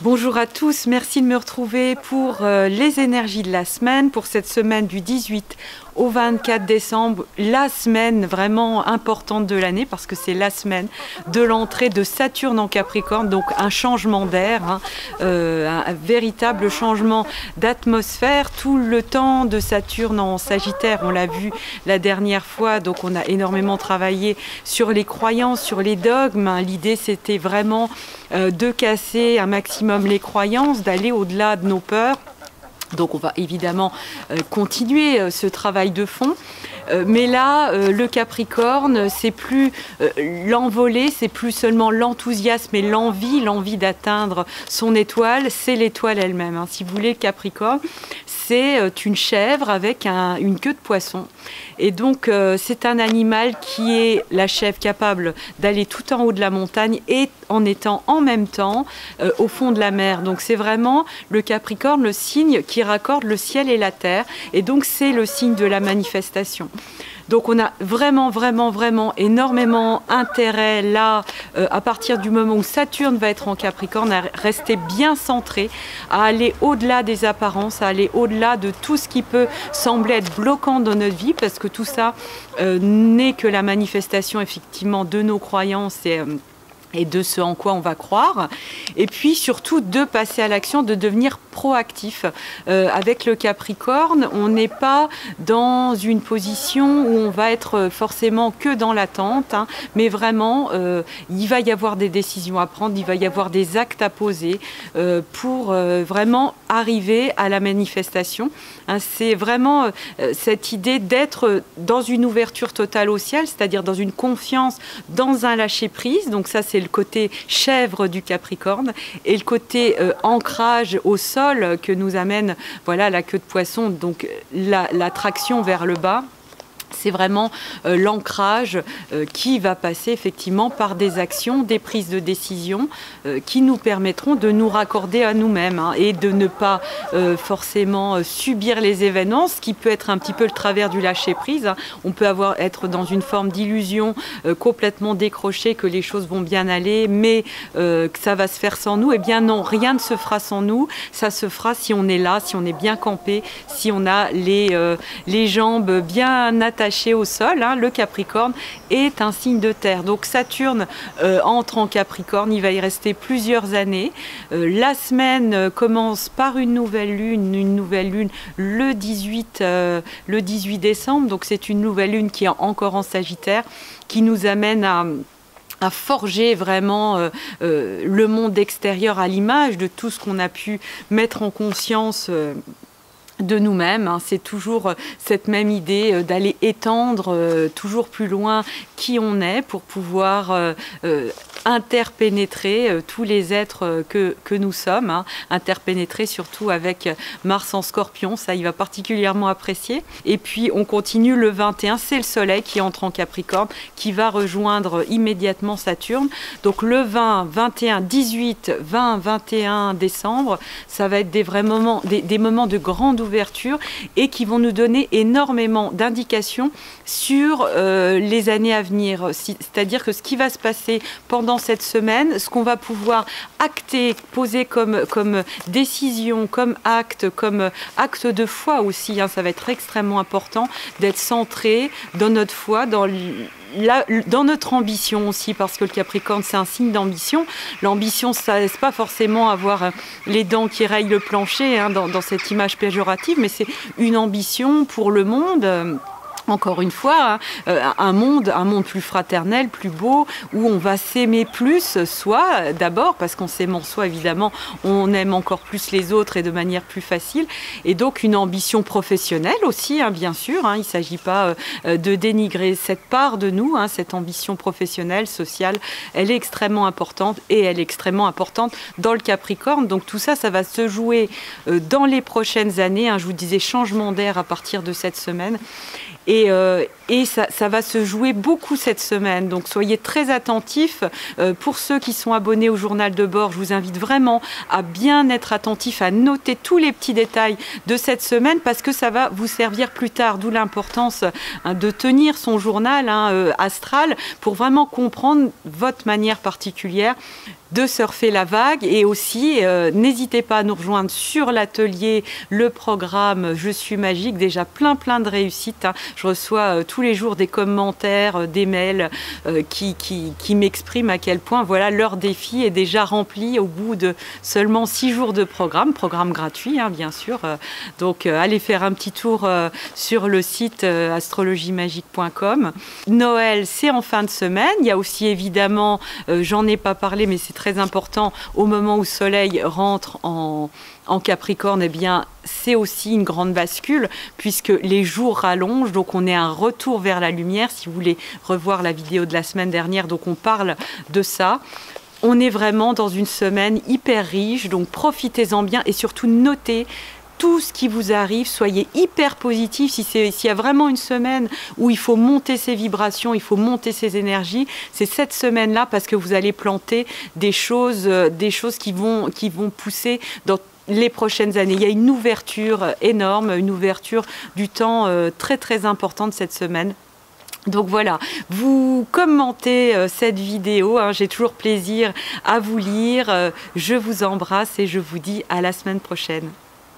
Bonjour à tous, merci de me retrouver pour les énergies de la semaine, pour cette semaine du 18 au 24 décembre, la semaine vraiment importante de l'année parce que c'est la semaine de l'entrée de Saturne en Capricorne, donc un changement d'air, un véritable changement d'atmosphère. Tout le temps de Saturne en Sagittaire, on l'a vu la dernière fois, donc on a énormément travaillé sur les croyances, sur les dogmes. L'idée c'était vraiment de casser un maximum les croyances, d'aller au-delà de nos peurs. Donc on va évidemment continuer ce travail de fond. Mais là, le Capricorne, c'est plus l'envolée, c'est plus seulement l'enthousiasme et l'envie d'atteindre son étoile, c'est l'étoile elle-même. Si vous voulez, le Capricorne, c'est une chèvre avec une queue de poisson. Et donc, c'est un animal qui est la chèvre capable d'aller tout en haut de la montagne et en étant en même temps au fond de la mer. Donc, c'est vraiment le Capricorne, le signe qui raccorde le ciel et la terre. Et donc, c'est le signe de la manifestation. Donc on a vraiment énormément intérêt là, à partir du moment où Saturne va être en Capricorne, à rester bien centré, à aller au-delà des apparences, à aller au-delà de tout ce qui peut sembler être bloquant dans notre vie, parce que tout ça n'est que la manifestation effectivement de nos croyances et de ce en quoi on va croire, et puis surtout de passer à l'action, de devenir proactif. Avec le Capricorne, on n'est pas dans une position où on va être forcément que dans l'attente, mais vraiment, il va y avoir des décisions à prendre, il va y avoir des actes à poser pour vraiment arriver à la manifestation. C'est vraiment cette idée d'être dans une ouverture totale au ciel, c'est-à-dire dans une confiance, dans un lâcher-prise. Donc ça, c'est le côté chèvre du Capricorne, et le côté ancrage au sol que nous amène la queue de poisson, donc l'attraction vers le bas. C'est vraiment l'ancrage qui va passer effectivement par des actions, des prises de décision qui nous permettront de nous raccorder à nous-mêmes et de ne pas forcément subir les événements, ce qui peut être un petit peu le travers du lâcher-prise. On peut être dans une forme d'illusion complètement décrochée que les choses vont bien aller, mais que ça va se faire sans nous. Eh bien non, rien ne se fera sans nous. Ça se fera si on est là, si on est bien campé, si on a les jambes bien attachées au sol. Le Capricorne est un signe de terre. Donc Saturne entre en Capricorne, il va y rester plusieurs années. La semaine commence par une nouvelle lune le 18 décembre. Donc c'est une nouvelle lune qui est encore en Sagittaire, qui nous amène à forger vraiment le monde extérieur à l'image de tout ce qu'on a pu mettre en conscience de nous-mêmes. C'est toujours cette même idée d'aller étendre toujours plus loin qui on est pour pouvoir interpénétrer tous les êtres que nous sommes, interpénétrer surtout avec Mars en Scorpion, ça il va particulièrement apprécier. Et puis on continue le 21, c'est le Soleil qui entre en Capricorne, qui va rejoindre immédiatement Saturne. Donc le 20, 21, 18, 20, 21 décembre, ça va être des moments de grande ouverture et qui vont nous donner énormément d'indications sur les années à venir. C'est-à-dire que ce qui va se passer pendant cette semaine, ce qu'on va pouvoir acter, poser comme décision, comme acte de foi aussi, ça va être extrêmement important d'être centré dans notre foi, dans notre ambition aussi, parce que le Capricorne c'est un signe d'ambition. L'ambition, ça ne laisse pas forcément avoir les dents qui rayent le plancher dans cette image péjorative, mais c'est une ambition pour le monde. Encore une fois, un monde plus fraternel, plus beau, où on va s'aimer plus soi d'abord, parce qu'en s'aimant soi, évidemment, on aime encore plus les autres et de manière plus facile. Et donc une ambition professionnelle aussi, bien sûr. Il ne s'agit pas de dénigrer cette part de nous, cette ambition professionnelle, sociale. Elle est extrêmement importante et elle est extrêmement importante dans le Capricorne. Donc tout ça, ça va se jouer dans les prochaines années. Je vous disais changement d'air à partir de cette semaine. Et ça va se jouer beaucoup cette semaine, donc soyez très attentifs. Pour ceux qui sont abonnés au journal de bord, je vous invite vraiment à bien être attentifs, à noter tous les petits détails de cette semaine, parce que ça va vous servir plus tard, d'où l'importance de tenir son journal astral pour vraiment comprendre votre manière particulière de surfer la vague. Et aussi, n'hésitez pas à nous rejoindre sur l'atelier, le programme Je suis magique. Déjà plein de réussites, hein. Je reçois tous les jours des commentaires, des mails qui m'expriment à quel point voilà, leur défi est déjà rempli au bout de seulement 6 jours de programme gratuit, hein, bien sûr. Donc allez faire un petit tour sur le site astrologiemagique.com. Noël, c'est en fin de semaine. Il y a aussi évidemment, j'en ai pas parlé, mais c'est très important, au moment où le Soleil rentre en Capricorne, eh bien, c'est aussi une grande bascule puisque les jours rallongent, donc on est un retour vers la lumière. Si vous voulez revoir la vidéo de la semaine dernière, donc on parle de ça. On est vraiment dans une semaine hyper riche, donc profitez-en bien et surtout notez tout ce qui vous arrive, soyez hyper positif. S'il y a vraiment une semaine où il faut monter ses vibrations, il faut monter ses énergies, c'est cette semaine-là parce que vous allez planter des choses qui vont pousser dans les prochaines années. Il y a une ouverture énorme, une ouverture du temps très importante cette semaine. Donc voilà, vous commentez cette vidéo, hein, j'ai toujours plaisir à vous lire. Je vous embrasse et je vous dis à la semaine prochaine.